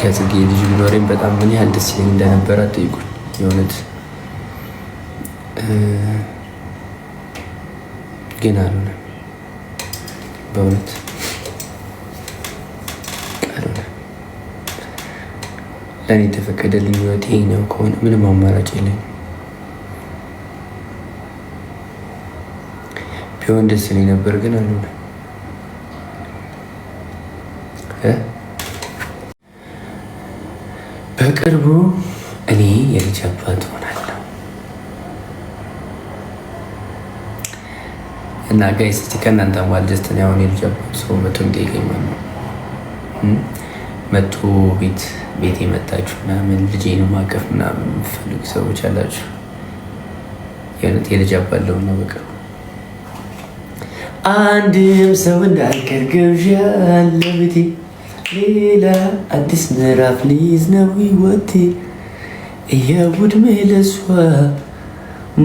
ከጽጌ ልጅ ቢኖረኝ በጣም ምን ያህል ደስ ይለኝ እንደነበረ አትጠይቁኝ። የእውነት ግን አልሆነም። በእውነት አልሆነም። ለእኔ የተፈቀደልኝ ህይወት ይሄኛው ከሆነ ምንም አማራጭ የለኝም። ቢሆን ደስ ይለኝ ነበር፣ ግን አልሆነም። በቅርቡ እኔ የልጅ አባት ሆናለሁ እና ጋይስ እስቲ ከእናንተ መሀል ጀስትን ያሁን የልጅ አባት ሰው መቶ የሚጠይቀኝ ማለት ነው መቶ ቤት የመጣችሁ ምናምን ልጄን ማቀፍ ምናምን የምትፈልጉ ሰዎች አላችሁ። የእውነት የልጅ አባት ለሆነ በቅርቡ አንድም ሰው እንዳልቀር ግብዣ ለቤቴ ሌላ አዲስ ምዕራፍ ሊይዝ ነው ህይወቴ እያውድሜ ለሷ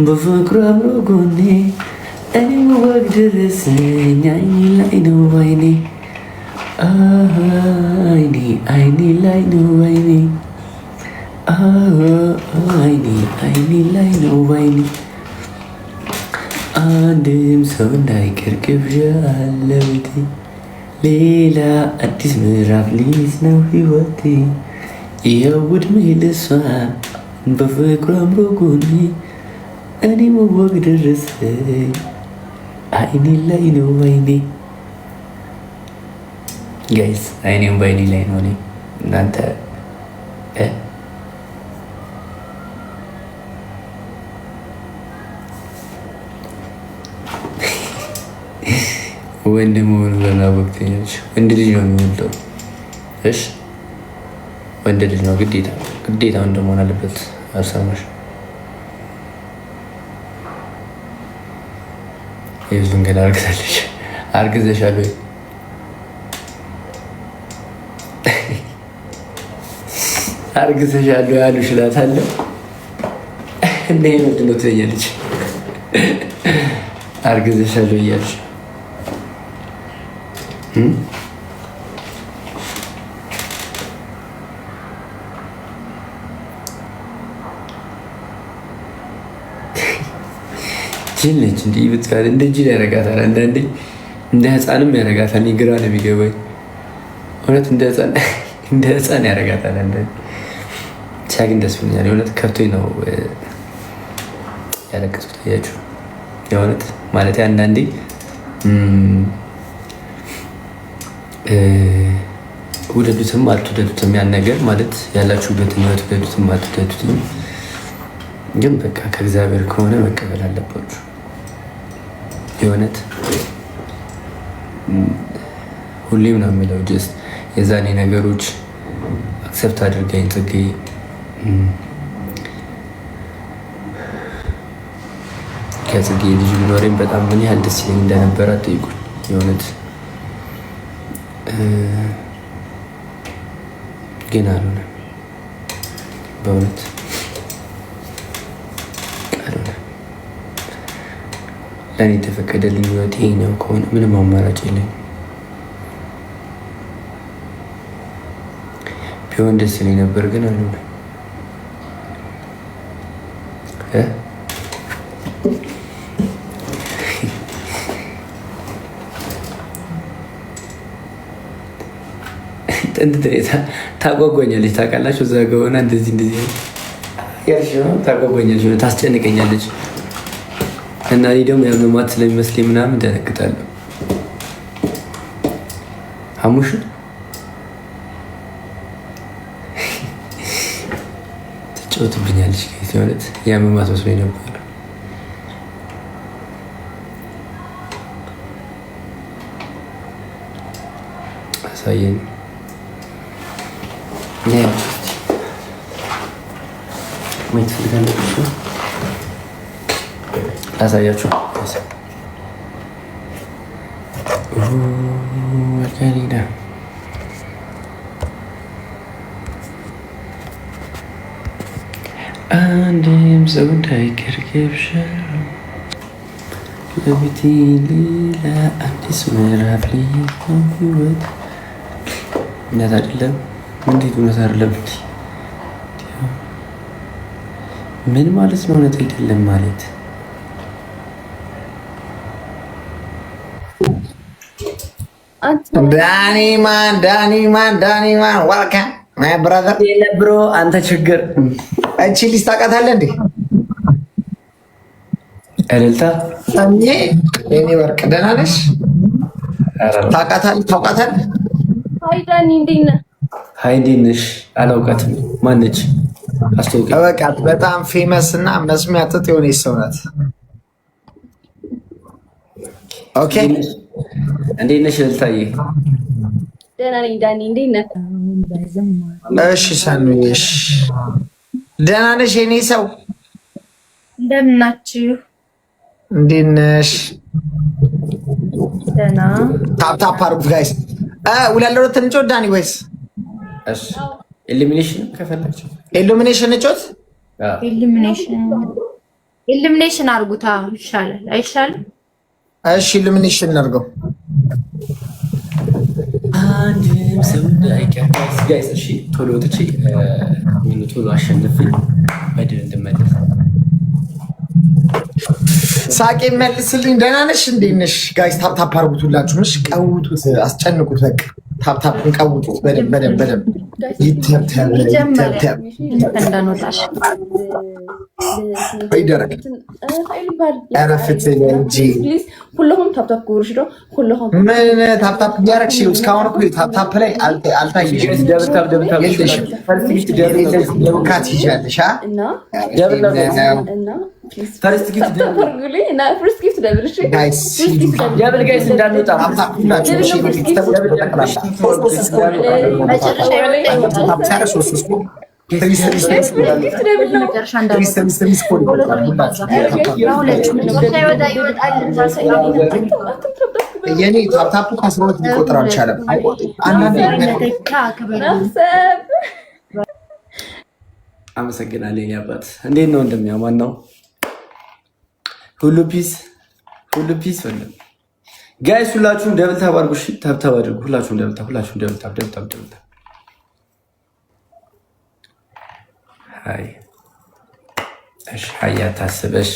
በፍቅሩ አብሮ ጎኔ እኔም ወግ ደረሰኝ አይኔ ላይ ነው አይኔ አይኔ ላይ ነው አይኔ አይኔ ላይ ነው አይኔ አንድም ሰው እንዳይቀር ግብዣ ለቤቴ ሌላ አዲስ ምዕራፍ ሊይዝ ነው ህይወቴ ይኸው ዕድሜ ለሷ በፍቅሩ አምሮ ጎኔ እኔም ወግ ደረሰኝ አይኔ ላይ ነው አይኔ። ጋይስ አይኔም በአይኔ ላይ ነው። እኔ እናንተ ወንድ መሆኑ ለናወቅተኞች ወንድ ልጅ ነው የሚወልደው። እሺ ወንድ ልጅ ነው ግዴታ ወንድ መሆን አለበት። አልሰማሽ? ይዙን ገና አርግዘሻል ወይ? አርግዘሻል ወይ አሉሽ እላታለሁ። እንደ ምንድን ነው ትለኛለች። አርግዘሻል ወይ እያልሽ ጅል ነች። እንዲህ ብትባል እንደ ጅል ያደርጋታል። አንዳንዴ እንደ ህፃንም ያደርጋታል። እኔ ግራ ነው የሚገባኝ እውነት። እንደ ህፃን ያደርጋታል አንዳንዴ። ሲያግኝ ደስ ብሎኛል የእውነት። ከብቶኝ ነው ያለቀስኩት። አያችሁ የእውነት ማለት አንዳንዴ ውደዱትም አትውደዱትም ያን ነገር ማለት ያላችሁበትን ህይወት ውደዱትም አትውደዱትም፣ ግን በቃ ከእግዚአብሔር ከሆነ መቀበል አለባችሁ። የእውነት ሁሌም ነው የምለው ጀስት የዛኔ ነገሮች አክሰፕት አድርገኝ ጽጌ ከጽጌ ልጅ ቢኖረኝ በጣም ምን ያህል ደስ ይለኝ እንደነበረ አትጠይቁኝ። የእውነት ግን አልሆነም። በእውነት አልሆነም። ለእኔ የተፈቀደልኝ ህይወት ይሄኛው ከሆነ ምንም አማራጭ የለኝም። ቢሆን ደስ ይለኝ ነበር፣ ግን አልሆነም። ታጓጓኛለች ታውቃላችሁ። እዛ ጋ ሆና እንደዚህ ታጓጓኛለች፣ ታስጨንቀኛለች። እና እኔ ደግሞ ያመማት ስለሚመስለኝ ምናምን ደነግጣለሁ። ሐሙሽ ትጫወትብኛለች። ማለት ያመማት መስሎኝ ነበር። አሳየኝ ማየት ፈልጋለሁ። ላሳያችሁ። ወገኔዳ አንድም ሰው እንዳይቀር ግብዣ ለቤቴ ሌላ አዲስ ምዕራፍ ህይወት እውነት አይደለም። እንዴት እውነት አይደለም? ምን ማለት ነው? እውነት አይደለም ማለት ዳኒማን ዋልካ ማይ ብራዘር ብሮ አንተ ችግር እቺ ልጅ ታውቃታለህ እንዴ? እልልታ የኔ ወርቅ ደህና ነሽ? ታውቃታለህ? ሀይ ዳኒ እንዴት ነህ? ሀይ እንዴት ነሽ? አላውቃትም። ማነች? አስተውቂ። በቃ በጣም ፌመስ እና መስሚያ ጥጥ የሆነች ሰው ናት። ኦኬ እንዴት ነሽ እልልታዬ? ደህና ነኝ ዳኒ እንዴት ነህ? እሺ ሰኑዬሽ ደህና ነሽ? የኔ ሰው እንደምን ናችሁ? እንዴት ነሽ? ደህና። ታፕ አድርጉት ጋይስ። ሁለት ለሁለት እንጮት ዳኒ ወይስ እሺ ኢሉሚኔሽን ከፈለግሽ ኢሉሚኔሽን እንጮት? ኢሉሚኔሽን አድርጉታ ይሻላል አይሻልም? እሺ ኢሉሚኔሽን እናድርገው። አንድም ሰው እንዳይቀር ጋይስ። እሺ ቶሎ ወጥቼ ቶሎ አሸንፍ በድል እንድመለስ። ሳቄ መልስልኝ። ደህና ነሽ? እንዴት ነሽ ጋይስ? ታፕ አድርጉት ሁላችሁም። እሺ ቀውጡት፣ አስጨንቁት። በቃ ታፕን ቀውጡት በደንብ ይተብተብ እንዳንወጣሽ ወይ ደረቅ ረፍት እንጂ ሁሉም ታፕታፕ ጉርሽ ነው። ሁሉም ምን ታፕታፕ እያደረግሽ እስካሁን እኮ ታፕታፕ ላይ አልታየሽም። ደብካት ይዣለሽ እና ፈርስት ጊፍት ጋይስ ደብል ጋይስ እንዳንወጣ የኔ ታፕታፑ ከ12 ሊቆጥር አልቻለም። አመሰግናለሁ የኔ አባት። እንዴት ነው እንደሚያማን ነው? ሁሉ ፒስ ፈለም ጋይስ። ሁላችሁም ደብል ታብ አድርጉ። እሺ ታብ አድርጉ። ሁላችሁም ደብል ታብ። ሃይ እሺ፣ ሃይ አታስበሽ።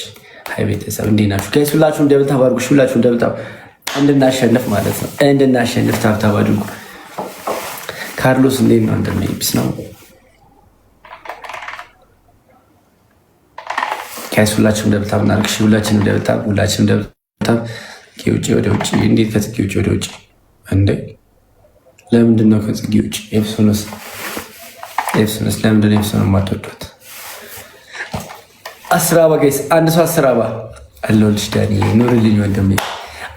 ሃይ ቤተሰብ እንዴት ናችሁ ጋይስ? ሁላችሁም ደብል ታብ አድርጉ። ሁላችሁም ደብል ታብ እንድናሸንፍ ማለት ነው። እንድናሸንፍ ታብ አድርጉ። ካርሎስ እንዴት ነው? እንደሚብስ ነው ጋይስ። ሁላችሁም ደብል ታብ እናድርግ። እሺ ሁላችንም ደብል ታብ። ከውጭ ወደ ውጭ። እንዴት ከጽጌ ውጭ ወደ ውጭ እንዴ? ለምንድን ነው ከጽጌ ውጭ? ኤፕሶንስ ለምንድን ነው ኤፕሶን የማትወዱት? 10 አበባ ጋይስ። አንድ ሰው 10 አበባ አለሁልሽ ዳኒ፣ ኑርልኝ ወንድሜ።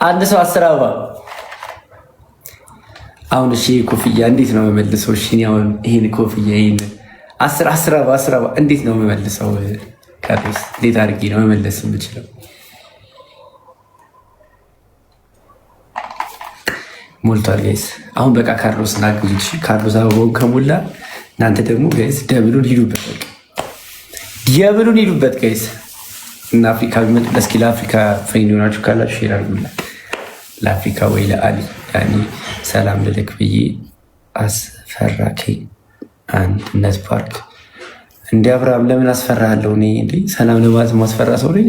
አንድ ሰው 10 አበባ። አሁን እሺ ኮፍያ እንዴት ነው የምመልሰው? እሺ አሁን ይሄን ኮፍያ ይሄን 10 አበባ እንዴት ነው የምመልሰው? ካርሎስ እንዴት አድርጌ ነው መመለስ የምችለው? ሞልቷል ጋይስ። አሁን በቃ ካርሎስ እናግዙት። ካርሎስ አበባውን ከሞላ እናንተ ደግሞ ጋይስ ደብሉን ሂዱበት፣ በቃ ደብሉን ሂዱበት ጋይስ። እና አፍሪካ ቢመጡ እስኪ ለአፍሪካ ፍሬንድ ሆናችሁ ካላችሁ ሼር አድርጉልኝ። ለአፍሪካ ወይ ለአሊ ዳኒ ሰላም ልልክ ብዬ አስፈራከኝ። አንድነት ፓርክ እንዲ አብርሃም ለምን አስፈራለሁ? እኔ እንዴ ሰላም ለማለት ማስፈራ ሰው ነኝ?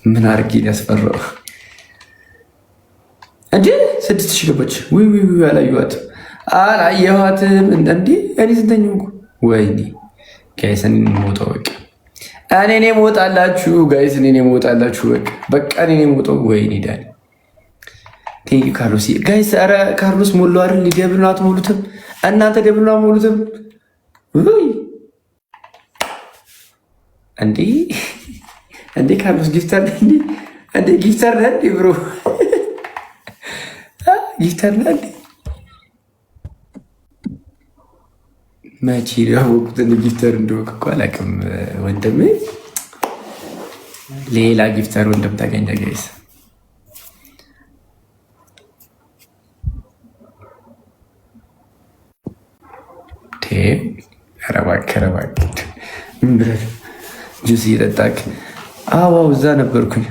ምን አድርጌ ያስፈራው እንዴ? 6000 ገባች። አላየኋትም። እንዴ እኔ ስንተኛው? ወይኔ ጋይስ እኔ ሞጣው በቃ እኔ ሞጣላችሁ ጋይስ፣ እኔ ሞጣላችሁ በቃ እኔ ሞጣው። ወይኔ ዳኒ ቴንክ ካርሎስ ጋይስ። ኧረ ካርሎስ ሞሉ አይደል? ደብሉን አትሞሉትም እናንተ? ደብሉን አትሞሉትም እንዴ? ካርሎስ ጊፍተር እንዴ? ጊፍተር ነህ እንዴ ብሮ? ጊፍተር ነህ እንዴ? መቼ ያወቁትን ጊፍተር እንደወቅ እኮ አላውቅም ወንድሜ። ሌላ ጊፍተር ወንድም ታገኘ ጋይስ። ኧረ እባክህ ምን ብለህ ጁስ እየጠጣክ? አዋው እዛ ነበርኩኝ።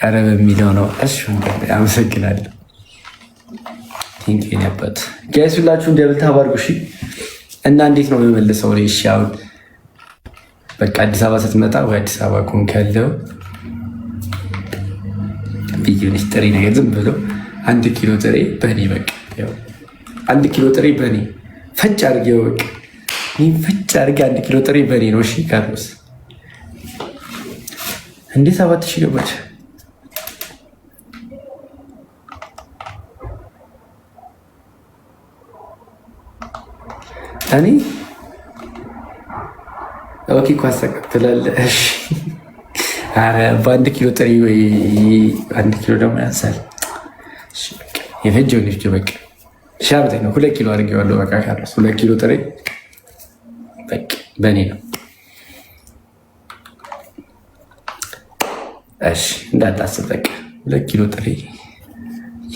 ኧረ በሚለው ነው። እሺ አመሰግናለሁ። ቲንኪን ያበት ጋይስ ሁላችሁ እንደብል ታባርጉ። እሺ እና እንዴት ነው የምመልሰው? እሺ አሁን በቃ አዲስ አበባ ስትመጣ ወይ አዲስ አበባ ኮንክ ያለው ቢዩንስ ጥሬ ነገር ዝም ብሎ 1 ኪሎ ጥሬ በኔ በቃ ያው 1 ኪሎ ጥሬ በኔ ፈጭ አድርጌው በቃ እኔ ፈጭ አድርጌ 1 ኪሎ ጥሬ በኔ ነው። እሺ ካርሎስ እንዴ 7000 ገባች። እኔ ኦኬ ኳስ ትላለህ። እሺ አረ በ1 ኪሎ ጥሬ ወይ 1 ኪሎ ደግሞ ያንሳል። እሺ በቃ የፈጀው ልጅ በቃ ሻርቴ ነው 2 ኪሎ አድርጌዋለሁ። በቃ ካርሎስ 2 ኪሎ ጥሬ በቃ በኔ ነው። እሺ እንዳታስብ በቃ 2 ኪሎ ጥሬ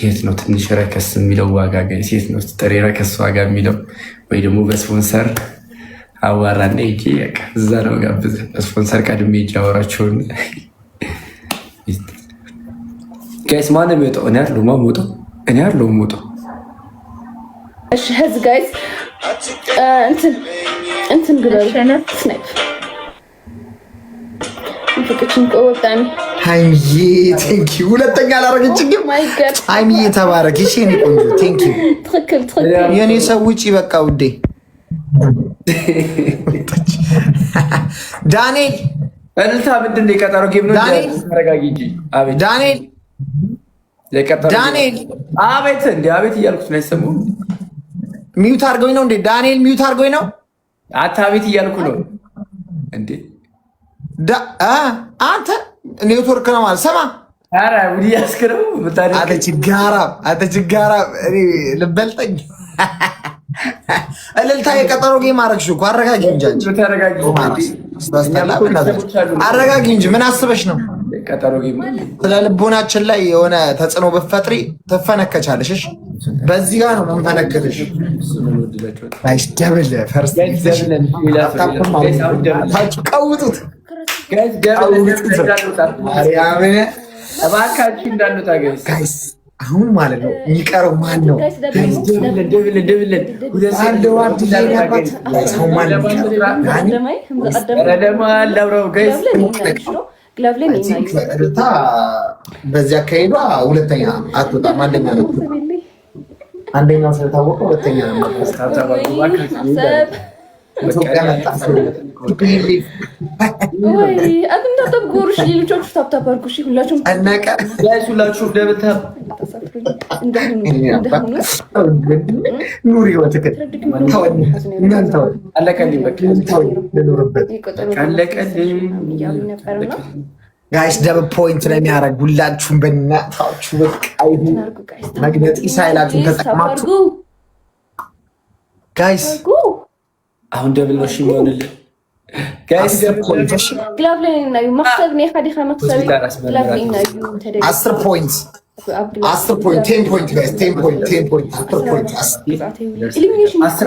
የት ነው ትንሽ ረከስ የሚለው ዋጋ ጋይስ? የት ነው ጥሬ ረከስ ዋጋ የሚለው? ወይ ደግሞ በስፖንሰር አዋራና ሂጂ በቃ እዛ ነው ጋብዘ በስፖንሰር ቀድሜ ሂጂ አወራቸውን ጋይስ። ማነው የሚወጣው? እኔ አይደለሁም የምወጣው፣ እኔ አይደለሁም የምወጣው። እሺ ህዝ ጋይስ እንትን ግለሸነት ስናይፕ ፍቅችን ቆጣሚ ሃይሚዬ ቴንክ ዩ። ሁለተኛ አላረገችኝም። ሃይሚዬ ተባረክ። እሺ እኔ ቆንጆ ቴንክ ዩ። ትክክል የኔ ሰው ውጪ በቃ ውዴ። ዳንኤል እልልታ ምንድን ነው የቀጠሮ ጌም ነው? ተረጋጊ እንጂ። አቤት ዳንኤል የቀጠሮ ዳንኤል አቤት እንዴ አቤት እያልኩት ነው አይሰማም? ሚዩት አድርገውኝ ነው እንዴ? ዳንኤል ሚዩት አድርገውኝ ነው። አታ አቤት እያልኩ ነው እንዴ አንተ ኔትወርክ ነው ማለት ሰማ። ኧረ ውዲ ያስክረው አንተ ችጋራ እኔ ልበልጠኝ። እልልታ የቀጠሮ ጌም አደረግሽው እኮ። አረጋጊ እንጂ አረጋጊ እንጂ ምን አስበሽ ነው? ቀጠሮ ጌም ስለ ልቦናችን ላይ የሆነ ተጽዕኖ ብትፈጥሪ ትፈነከቻለሽ። እሺ በዚህ ጋር ነው መንፈነከትሽ። ጋይስ ደብል ፈርስት ቀውጡት እባካችሁ እንዳንወጣ ጋይስ። አሁን ማለት ነው የሚቀረው ማን ነው? በዚህ አካሄዷ ሁለተኛ አትወጣም። አንደኛው ስለታወቀ ሁለተኛ ነው። ጋይስ ደብል ፖይንት ነው የሚያደርግ። ሁላችሁም በእናታችሁ መግነጢስ ኃይላችሁን ተጠቅማችሁ ጋይስ አሁን ደብል ነው የሚሆንልን ጋይስ። 10 ፖይንት 10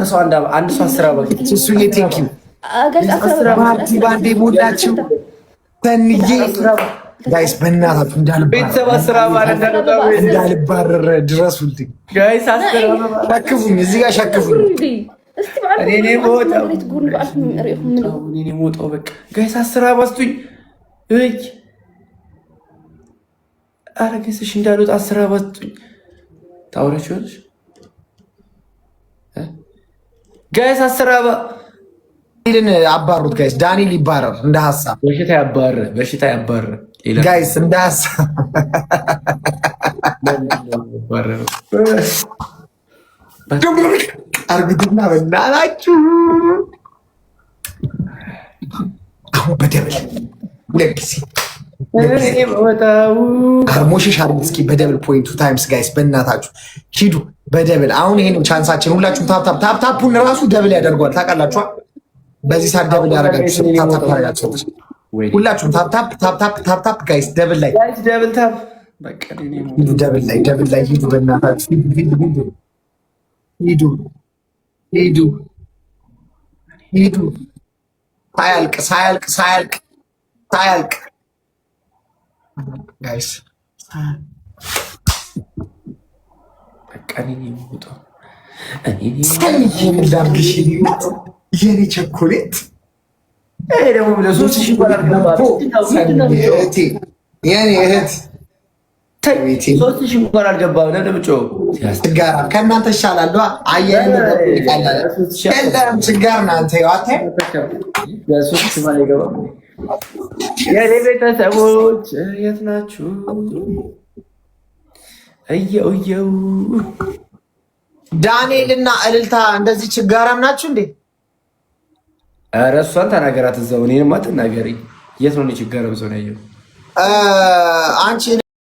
ሰው አንድ ሰው 10 አባል እሱዬ ቴንክ ዩ ባንዴ ሞላችሁ ተንዬ ጋይስ በእናታችሁ እንዳልባረር ድረሱልኝ ጋይስ። ሸክፉኝ እዚህ ጋር ሸክፉኝ። እኔ ሞጣው በቃ ጋይስ 10 አባስቱኝ። ኧረ ጋይስ እንዳልወጣ 10 አባስቱኝ። ታወራችኋለሽ ጋይስ 10 አባ ዳንኤልን አባሩት ጋይስ። ዳንኤል ይባረር እንደ ሀሳብ። በሽታ ያባረር ጋይስ እንደ ሀሳብ አርግድና በናላችሁ። አሁን በደብል 2 ጊዜ ሞሽሽ አርግ እስኪ በደብል ፖይንት 2 ታይምስ ጋይስ። በእናታችሁ ሂዱ በደብል። አሁን ይሄን ቻንሳችን ሁላችሁም ታፕታፑን ራሱ ደብል ያደርገዋል ታውቃላችሁ። በዚህ ሰዓት ደብል ያደርጋችሁ ታፕታፕ ታደርጋችሁ ሁላችሁም ታፕታፕ ጋይስ። ደብል ላይ ደብል ላይ ሂዱ በእናታችሁ ሂዱ። ሳያልቅ ጋይስ በቃ እኔ የምወጣው ላርግሽ የኔ ቸኮሌት ደግሞ ለሶስት ሺህ የኔ እህት 3000 እንኳን አልገባም። ለምጮ ችጋራ ከእናንተ ይሻላል። አየር የለም ችጋር ናንተ ዋተ የኔ ቤተሰቦች የት ናችሁ? እየው ዳንኤልና እልልታ እንደዚህ ችጋራም ናችሁ እንዴ? ኧረ እሷን ተናገራት እዛው። እኔንማ ትናገሪ። የት ነው ችጋራም ሰው ነው ያየው? አንቺ